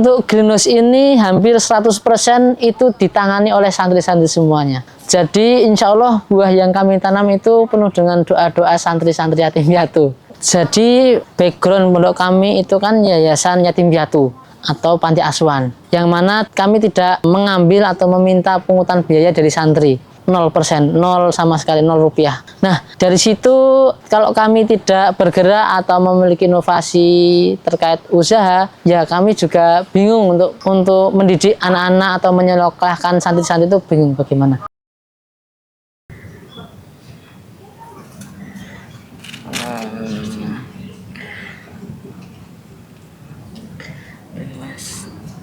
Untuk greenhouse ini hampir 100% itu ditangani oleh santri-santri semuanya. Jadi insya Allah buah yang kami tanam itu penuh dengan doa-doa santri-santri yatim piatu. Jadi background pondok kami itu kan yayasan yatim piatu atau panti asuhan, yang mana kami tidak mengambil atau meminta pungutan biaya dari santri. 0%, 0 sama sekali, 0 rupiah. Nah, dari situ kalau kami tidak bergerak atau memiliki inovasi terkait usaha, ya kami juga bingung untuk mendidik anak-anak atau menyekolahkan santri-santri itu bingung bagaimana.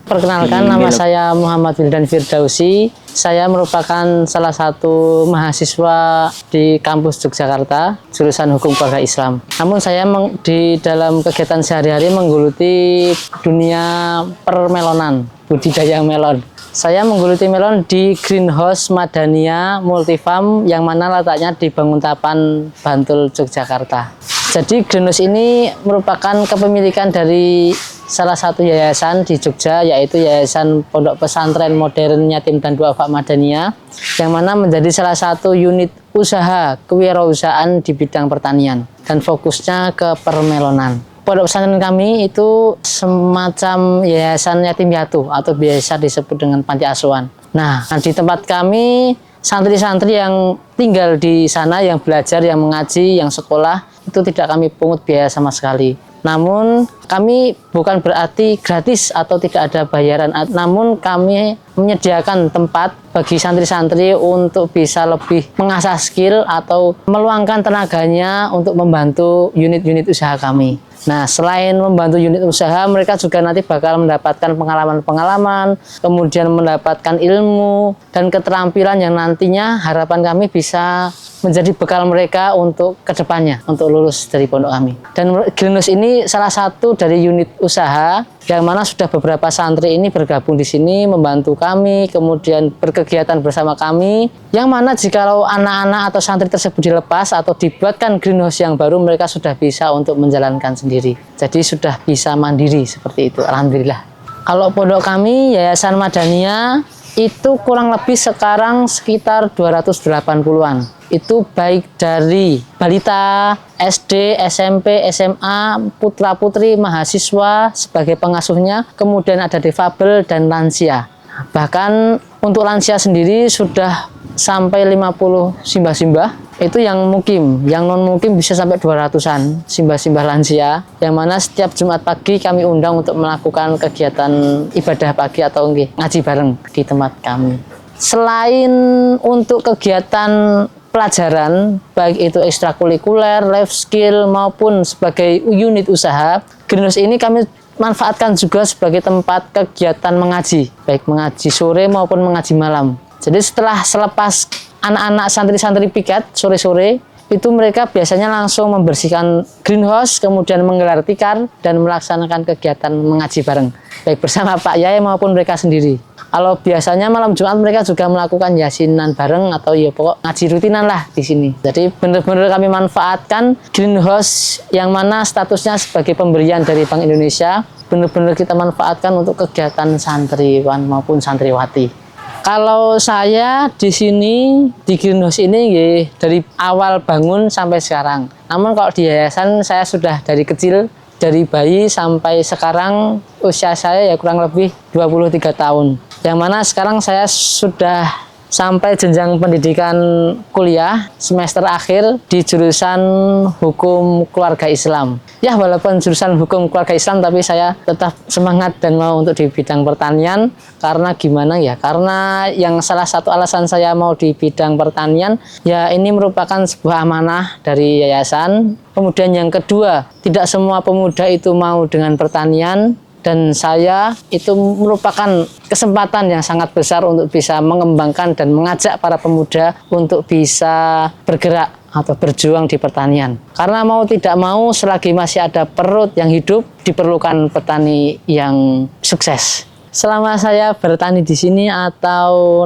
Perkenalkan, nama saya Muhammad Wildan Firdausi. Saya merupakan salah satu mahasiswa di kampus Yogyakarta, jurusan Hukum Keluarga Islam. Namun saya di dalam kegiatan sehari-hari menggeluti dunia permelonan, budidaya melon. Saya menggeluti melon di Greenhouse Madania Multifarm yang mana letaknya di Banguntapan, Bantul, Yogyakarta. Jadi greenhouse ini merupakan kepemilikan dari salah satu yayasan di Jogja, yaitu Yayasan Pondok Pesantren Modern Yatim dan Duafa Madania, yang mana menjadi salah satu unit usaha kewirausahaan di bidang pertanian dan fokusnya ke permelonan. Pondok pesantren kami itu semacam yayasan yatim piatu atau biasa disebut dengan panti asuhan. Nah, di tempat kami santri-santri yang tinggal di sana, yang belajar, yang mengaji, yang sekolah, itu tidak kami pungut biaya sama sekali. Namun kami bukan berarti gratis atau tidak ada bayaran, namun kami menyediakan tempat bagi santri-santri untuk bisa lebih mengasah skill atau meluangkan tenaganya untuk membantu unit-unit usaha kami. Nah, selain membantu unit usaha, mereka juga nanti bakal mendapatkan pengalaman-pengalaman, kemudian mendapatkan ilmu dan keterampilan yang nantinya harapan kami bisa menjadi bekal mereka untuk kedepannya, untuk lulus dari pondok kami. Dan greenhouse ini salah satu dari unit usaha yang mana sudah beberapa santri ini bergabung di sini membantu kami, kemudian berkegiatan bersama kami, yang mana jikalau anak-anak atau santri tersebut dilepas atau dibuatkan greenhouse yang baru, mereka sudah bisa untuk menjalankan sendiri. Jadi sudah bisa mandiri seperti itu, alhamdulillah. Kalau pondok kami, Yayasan Madania, itu kurang lebih sekarang sekitar 280-an. Itu baik dari balita, SD, SMP, SMA, putra-putri, mahasiswa sebagai pengasuhnya, kemudian ada difabel dan lansia. Bahkan untuk lansia sendiri sudah sampai 50 simbah-simbah, itu yang mukim, yang non-mukim bisa sampai 200-an simbah-simbah lansia, yang mana setiap Jumat pagi kami undang untuk melakukan kegiatan ibadah pagi atau ngaji bareng di tempat kami. Selain untuk kegiatan pelajaran, baik itu ekstrakurikuler, life skill, maupun sebagai unit usaha, greenhouse ini kami manfaatkan juga sebagai tempat kegiatan mengaji, baik mengaji sore maupun mengaji malam. Jadi selepas anak-anak santri-santri piket sore-sore, itu mereka biasanya langsung membersihkan greenhouse, kemudian menggelar tikar dan melaksanakan kegiatan mengaji bareng, baik bersama Pak Yai maupun mereka sendiri. Kalau biasanya malam Jumat mereka juga melakukan yasinan bareng atau ya pokok ngaji rutinan lah di sini. Jadi benar-benar kami manfaatkan greenhouse yang mana statusnya sebagai pemberian dari Bank Indonesia, benar-benar kita manfaatkan untuk kegiatan santriwan maupun santriwati. Kalau saya di sini di greenhouse ini dari awal bangun sampai sekarang. Namun kalau di yayasan saya sudah dari kecil, dari bayi sampai sekarang usia saya ya kurang lebih 23 tahun. Yang mana sekarang saya sudah sampai jenjang pendidikan kuliah semester akhir di jurusan Hukum Keluarga Islam. Ya, walaupun jurusan Hukum Keluarga Islam, tapi saya tetap semangat dan mau untuk di bidang pertanian. Karena gimana ya? Karena yang salah satu alasan saya mau di bidang pertanian, ya ini merupakan sebuah amanah dari yayasan. Kemudian yang kedua, tidak semua pemuda itu mau dengan pertanian. Dan saya itu merupakan kesempatan yang sangat besar untuk bisa mengembangkan dan mengajak para pemuda untuk bisa bergerak atau berjuang di pertanian. Karena mau tidak mau selagi masih ada perut yang hidup, diperlukan petani yang sukses. Selama saya bertani di sini atau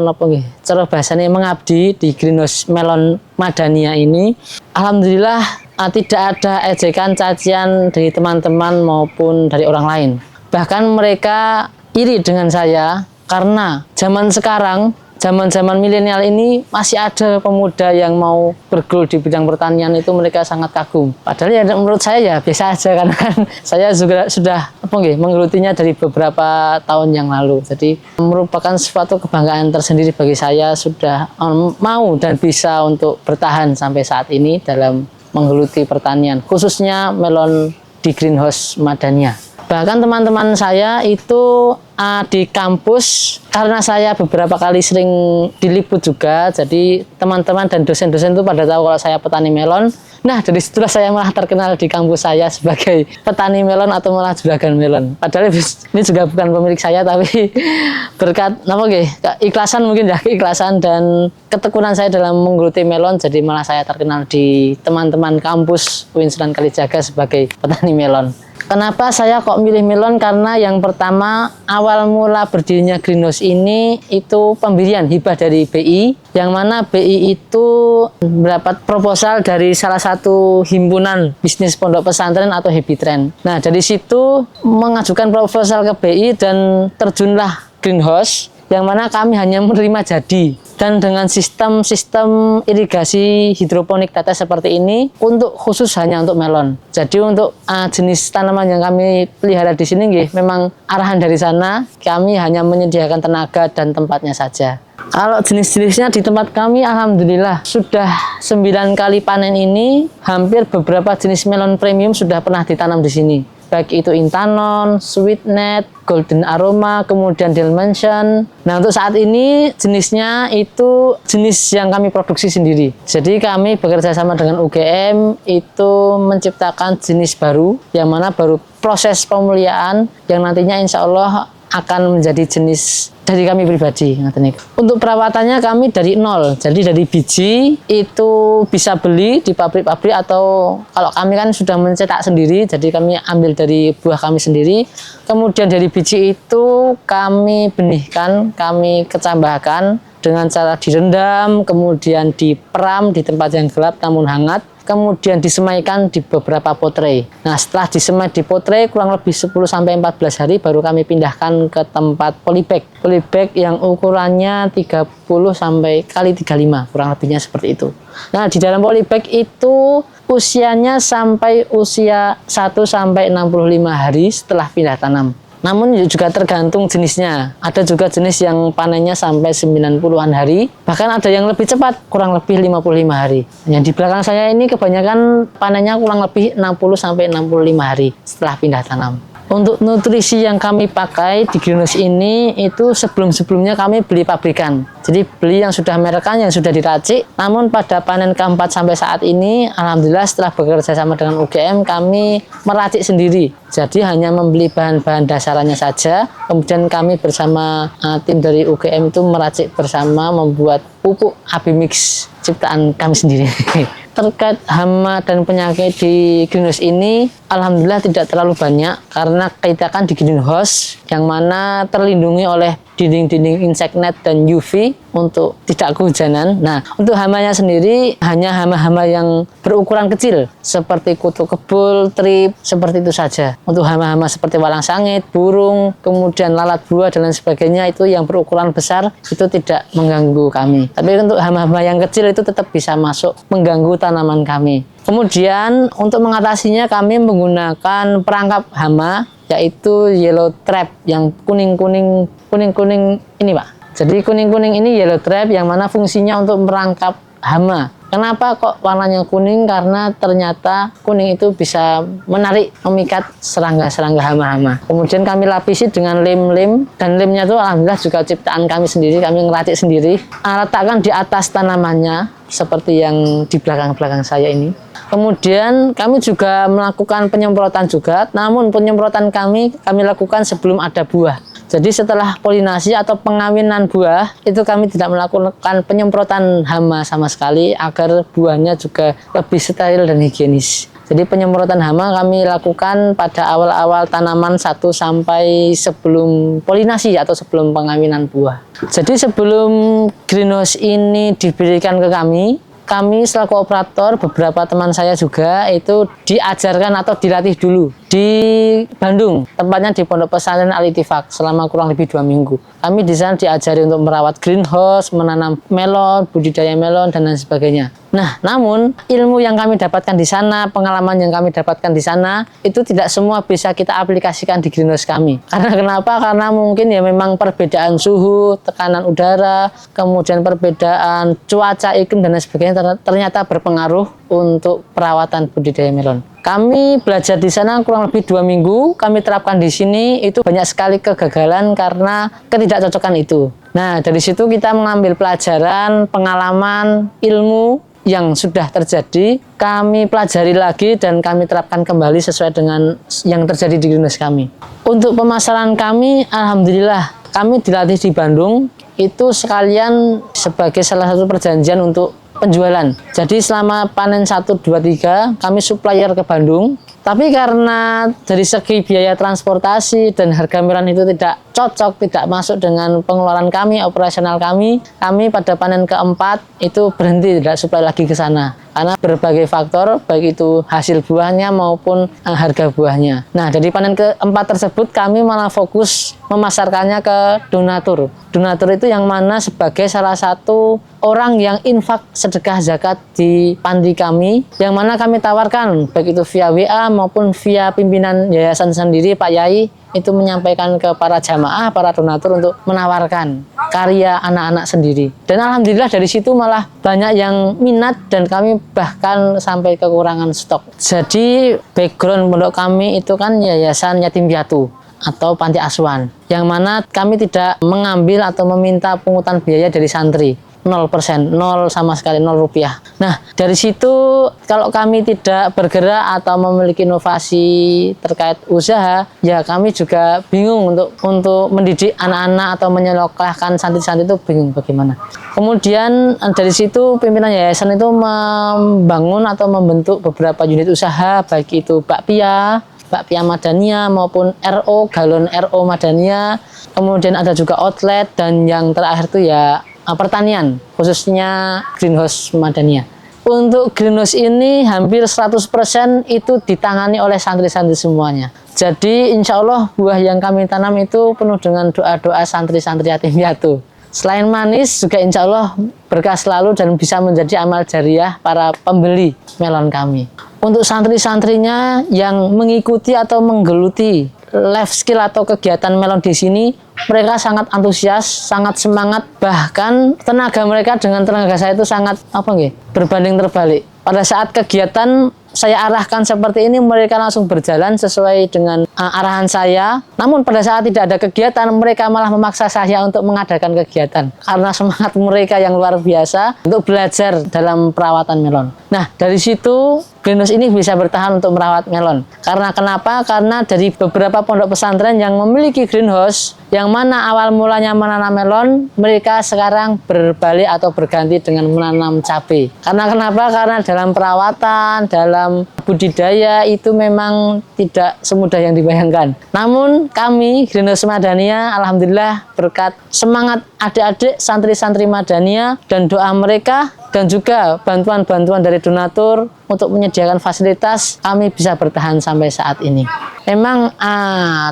cara bahasanya mengabdi di greenhouse melon Madania ini, alhamdulillah tidak ada ejekan cacian dari teman-teman maupun dari orang lain. Bahkan mereka iri dengan saya karena zaman milenial ini masih ada pemuda yang mau bergelut di bidang pertanian, itu mereka sangat kagum. Padahal ya menurut saya ya biasa aja, karena kan saya juga sudah menggelutinya dari beberapa tahun yang lalu. Jadi merupakan suatu kebanggaan tersendiri bagi saya sudah mau dan bisa untuk bertahan sampai saat ini dalam menggeluti pertanian, khususnya melon di greenhouse Madania. Bahkan teman-teman saya itu di kampus, karena saya beberapa kali sering diliput juga, jadi teman-teman dan dosen-dosen itu pada tahu kalau saya petani melon. Nah, dari situlah saya malah terkenal di kampus saya sebagai petani melon atau malah juragan melon. Padahal ini juga bukan pemilik saya, tapi berkat keikhlasan mungkin ya, keikhlasan dan ketekunan saya dalam menggeluti melon, jadi malah saya terkenal di teman-teman kampus UIN Sunan Kalijaga sebagai petani melon. Kenapa saya kok milih melon? Karena yang pertama, awal mula berdirinya greenhouse ini itu pemberian hibah dari BI, yang mana BI itu mendapat proposal dari salah satu himpunan bisnis pondok pesantren atau Happy Trend. Nah, dari situ mengajukan proposal ke BI dan terjunlah greenhouse, yang mana kami hanya menerima jadi. Dan dengan sistem irigasi hidroponik tetes seperti ini khusus hanya untuk melon. Jadi untuk jenis tanaman yang kami pelihara di sini memang arahan dari sana, kami hanya menyediakan tenaga dan tempatnya saja. Kalau jenis-jenisnya di tempat kami alhamdulillah sudah 9 kali panen ini, hampir beberapa jenis melon premium sudah pernah ditanam di sini. Baik itu Intanon, Sweetnet, Golden Aroma, kemudian Dalmatian. Nah, untuk saat ini jenisnya itu jenis yang kami produksi sendiri. Jadi kami bekerja sama dengan UGM itu menciptakan jenis baru, yang mana baru proses pemuliaan yang nantinya insya Allah akan menjadi jenis dari kami pribadi. Untuk perawatannya kami dari nol, jadi dari biji itu bisa beli di pabrik-pabrik, atau kalau kami kan sudah mencetak sendiri, jadi kami ambil dari buah kami sendiri. Kemudian dari biji itu kami benihkan, kami kecambahkan dengan cara direndam, kemudian diperam di tempat yang gelap namun hangat, kemudian disemaikan di beberapa pot tray. Nah, setelah disemai di pot tray kurang lebih 10-14 hari baru kami pindahkan ke tempat polybag. Polybag yang ukurannya 30 sampai kali 35, kurang lebihnya seperti itu. Nah, di dalam polybag itu usianya sampai usia 1 sampai 65 hari setelah pindah tanam. Namun juga tergantung jenisnya. Ada juga jenis yang panennya sampai 90-an hari. Bahkan ada yang lebih cepat, kurang lebih 55 hari. Yang di belakang saya ini kebanyakan panennya kurang lebih 60 sampai 65 hari setelah pindah tanam. Untuk nutrisi yang kami pakai di greenhouse ini itu sebelum-sebelumnya kami beli pabrikan. Jadi beli yang sudah merekan, yang sudah diracik. Namun pada panen keempat sampai saat ini, alhamdulillah setelah bekerja sama dengan UGM, kami meracik sendiri. Jadi hanya membeli bahan-bahan dasarannya saja. Kemudian kami bersama tim dari UGM itu meracik bersama, membuat pupuk AB Mix ciptaan kami sendiri. Terkait hama dan penyakit di greenhouse ini, alhamdulillah tidak terlalu banyak, karena kita kan di greenhouse yang mana terlindungi oleh dinding-dinding insect net dan UV untuk tidak kehujanan. Nah, untuk hamanya sendiri hanya hama-hama yang berukuran kecil seperti kutu kebul, trip, seperti itu saja. Untuk hama-hama seperti walang sangit, burung, kemudian lalat buah dan lain sebagainya itu yang berukuran besar itu tidak mengganggu kami. Tapi untuk hama-hama yang kecil itu tetap bisa masuk mengganggu tanaman kami. Kemudian untuk mengatasinya kami menggunakan perangkap hama, yaitu yellow trap yang kuning-kuning ini Pak. Jadi kuning-kuning ini yellow trap yang mana fungsinya untuk merangkap hama. Kenapa kok warnanya kuning? Karena ternyata kuning itu bisa memikat serangga-serangga hama-hama. Kemudian kami lapisi dengan lem-lem, dan lemnya itu alhamdulillah juga ciptaan kami sendiri, kami ngeracik sendiri. Letakkan di atas tanamannya seperti yang di belakang-belakang saya ini. Kemudian kami juga melakukan penyemprotan juga, namun penyemprotan kami lakukan sebelum ada buah. Jadi setelah polinasi atau pengawinan buah, itu kami tidak melakukan penyemprotan hama sama sekali agar buahnya juga lebih steril dan higienis. Jadi penyemprotan hama kami lakukan pada awal-awal tanaman 1 sampai sebelum polinasi atau sebelum pengawinan buah. Jadi sebelum greenhouse ini diberikan ke kami, kami selaku operator, beberapa teman saya juga itu diajarkan atau dilatih dulu di Bandung, tepatnya di Pondok Pesantren Al-Ittifaq selama kurang lebih 2 minggu. Kami di sana diajari untuk merawat greenhouse, menanam melon, budidaya melon, dan lain sebagainya. Nah, namun ilmu yang kami dapatkan di sana, pengalaman yang kami dapatkan di sana, itu tidak semua bisa kita aplikasikan di greenhouse kami. Karena kenapa? Karena mungkin ya memang perbedaan suhu, tekanan udara, kemudian perbedaan cuaca, iklim, dan lain sebagainya ternyata berpengaruh untuk perawatan budidaya melon. Kami belajar di sana kurang lebih 2 minggu, kami terapkan di sini, itu banyak sekali kegagalan karena ketidakcocokan itu. Nah, dari situ kita mengambil pelajaran, pengalaman, ilmu yang sudah terjadi, kami pelajari lagi dan kami terapkan kembali sesuai dengan yang terjadi di greenhouse kami. Untuk pemasaran kami, alhamdulillah, kami dilatih di Bandung, itu sekalian sebagai salah satu perjanjian untuk penjualan. Jadi selama panen 1, 2, 3 kami supplier ke Bandung. Tapi karena dari segi biaya transportasi dan harga melon itu tidak cocok, tidak masuk dengan pengeluaran kami, operasional kami pada panen keempat itu berhenti, tidak supply lagi ke sana. Karena berbagai faktor, baik itu hasil buahnya maupun harga buahnya. Nah, dari panen keempat tersebut kami malah fokus memasarkannya ke donatur. Donatur itu yang mana sebagai salah satu orang yang infak sedekah zakat di panti kami, yang mana kami tawarkan baik itu via WA maupun via pimpinan yayasan sendiri, Pak Yai, itu menyampaikan ke para jamaah, para donatur untuk menawarkan karya anak-anak sendiri. Dan alhamdulillah dari situ malah banyak yang minat dan kami bahkan sampai kekurangan stok. Jadi background pondok kami itu kan yayasan yatim piatu atau panti asuhan, yang mana kami tidak mengambil atau meminta pungutan biaya dari santri. 0%, 0 sama sekali, 0 rupiah. Nah, dari situ kalau kami tidak bergerak atau memiliki inovasi terkait usaha, ya kami juga bingung untuk mendidik anak-anak atau menyekolahkan santri-santri itu bingung bagaimana. Kemudian dari situ pimpinan yayasan itu membangun atau membentuk beberapa unit usaha, baik itu bakpia Madania maupun RO, galon RO Madania. Kemudian ada juga outlet dan yang terakhir itu ya pertanian, khususnya greenhouse Madania. Untuk greenhouse ini hampir 100% itu ditangani oleh santri-santri semuanya. Jadi insya Allah buah yang kami tanam itu penuh dengan doa-doa santri-santri yatim piatu. Selain manis juga insya Allah berkah selalu dan bisa menjadi amal jariah para pembeli melon kami. Untuk santri-santrinya yang mengikuti atau menggeluti life skill atau kegiatan melon di sini, mereka sangat antusias, sangat semangat, bahkan tenaga mereka dengan tenaga saya itu sangat berbanding terbalik. Pada saat kegiatan saya arahkan seperti ini, mereka langsung berjalan sesuai dengan arahan saya. Namun pada saat tidak ada kegiatan, mereka malah memaksa saya untuk mengadakan kegiatan karena semangat mereka yang luar biasa untuk belajar dalam perawatan melon. Nah, dari situ greenhouse ini bisa bertahan untuk merawat melon. Karena kenapa? Karena dari beberapa pondok pesantren yang memiliki greenhouse, yang mana awal mulanya menanam melon, mereka sekarang berbalik atau berganti dengan menanam cabai. Karena kenapa? Karena dalam perawatan, dalam budidaya itu memang tidak semudah yang dibayangkan. Namun kami Greenhouse Madania, alhamdulillah berkat semangat adik-adik santri-santri Madania dan doa mereka dan juga bantuan-bantuan dari donatur untuk menyediakan fasilitas, kami bisa bertahan sampai saat ini. Memang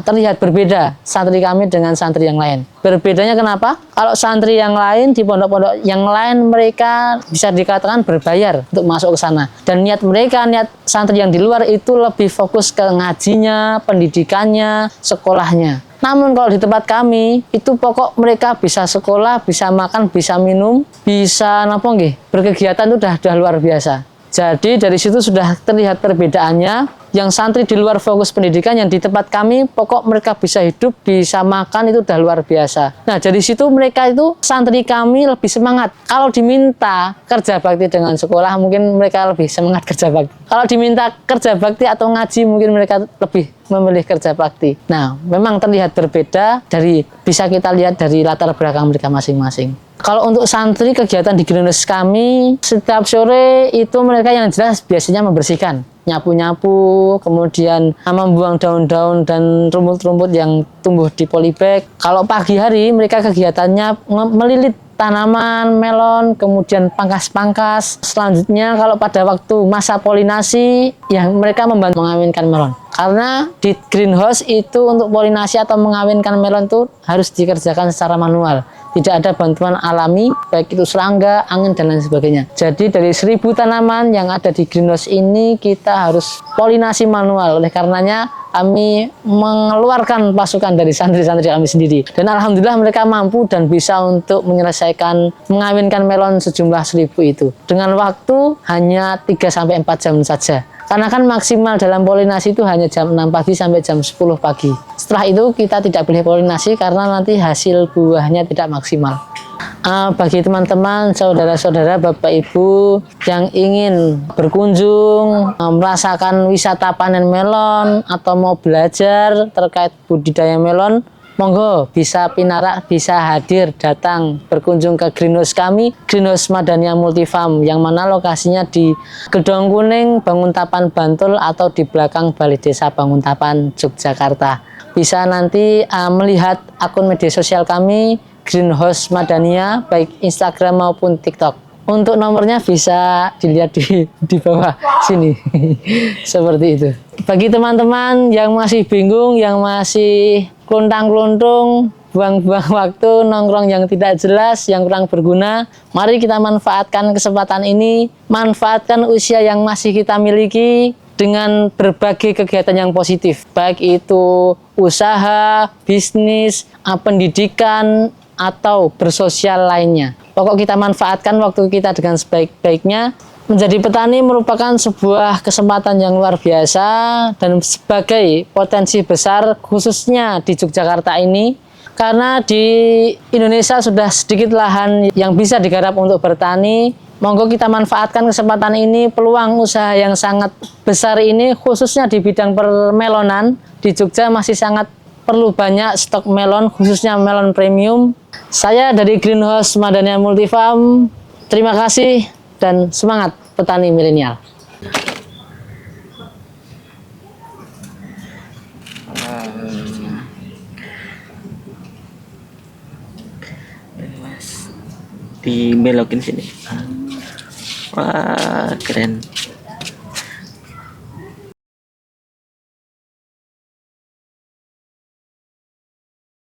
terlihat berbeda santri kami dengan santri yang lain. Berbedanya kenapa? Kalau santri yang lain di pondok-pondok yang lain, mereka bisa dikatakan berbayar untuk masuk ke sana. Dan niat mereka, niat santri yang di luar itu lebih fokus ke ngajinya, pendidikannya, sekolahnya. Namun kalau di tempat kami, itu pokok mereka bisa sekolah, bisa makan, bisa minum, bisa berkegiatan itu udah luar biasa. Jadi dari situ sudah terlihat perbedaannya. Yang santri di luar fokus pendidikan, yang di tempat kami pokok mereka bisa hidup, bisa makan, itu udah luar biasa. Nah, dari situ mereka itu santri kami lebih semangat. Kalau diminta kerja bakti dengan sekolah, mungkin mereka lebih semangat kerja bakti. Kalau diminta kerja bakti atau ngaji, mungkin mereka lebih memilih kerja bakti. Nah, memang terlihat berbeda, bisa kita lihat dari latar belakang mereka masing-masing. Kalau untuk santri, kegiatan di greenhouse kami setiap sore itu mereka yang jelas biasanya membersihkan, nyapu-nyapu, kemudian membuang daun-daun dan rumput-rumput yang tumbuh di polybag. Kalau pagi hari mereka kegiatannya melilit tanaman melon, kemudian pangkas-pangkas. Selanjutnya kalau pada waktu masa polinasi, ya mereka membantu mengawinkan melon. Karena di greenhouse itu untuk polinasi atau mengawinkan melon itu harus dikerjakan secara manual. Tidak ada bantuan alami, baik itu serangga, angin, dan lain sebagainya. Jadi dari 1000 tanaman yang ada di greenhouse ini, kita harus polinasi manual. Oleh karenanya, kami mengeluarkan pasukan dari santri-santri kami sendiri. Dan alhamdulillah mereka mampu dan bisa untuk menyelesaikan mengawinkan melon sejumlah 1000 itu. Dengan waktu hanya 3-4 jam saja. Karena kan maksimal dalam polinasi itu hanya jam 6 pagi sampai jam 10 pagi. Setelah itu kita tidak boleh polinasi karena nanti hasil buahnya tidak maksimal. Bagi teman-teman, saudara-saudara, Bapak Ibu yang ingin berkunjung, merasakan wisata panen melon atau mau belajar terkait budidaya melon, monggo bisa pinarak, bisa hadir datang berkunjung ke greenhouse kami, Greenhouse Madania Multifarm, yang mana lokasinya di Gedong Kuning, Banguntapan, Bantul, atau di belakang Balai Desa Banguntapan, Yogyakarta. Bisa nanti melihat akun media sosial kami, Greenhouse Madania, baik Instagram maupun TikTok. Untuk nomornya bisa dilihat di bawah sini. Seperti itu. Bagi teman-teman yang masih bingung, yang masih keluntang-keluntung, buang-buang waktu, nongkrong yang tidak jelas, yang kurang berguna, mari kita manfaatkan kesempatan ini, manfaatkan usia yang masih kita miliki dengan berbagai kegiatan yang positif, baik itu usaha, bisnis, pendidikan, atau bersosial lainnya. Pokok kita manfaatkan waktu kita dengan sebaik-baiknya. Menjadi petani merupakan sebuah kesempatan yang luar biasa dan sebagai potensi besar khususnya di Yogyakarta ini, karena di Indonesia sudah sedikit lahan yang bisa digarap untuk bertani. Monggo kita manfaatkan kesempatan ini, peluang usaha yang sangat besar ini khususnya di bidang permelonan. Di Jogja masih sangat perlu banyak stok melon, khususnya melon premium. Saya dari Greenhouse Madania Multifarm, terima kasih dan semangat petani milenial. Dibelokin sini. Wah, keren.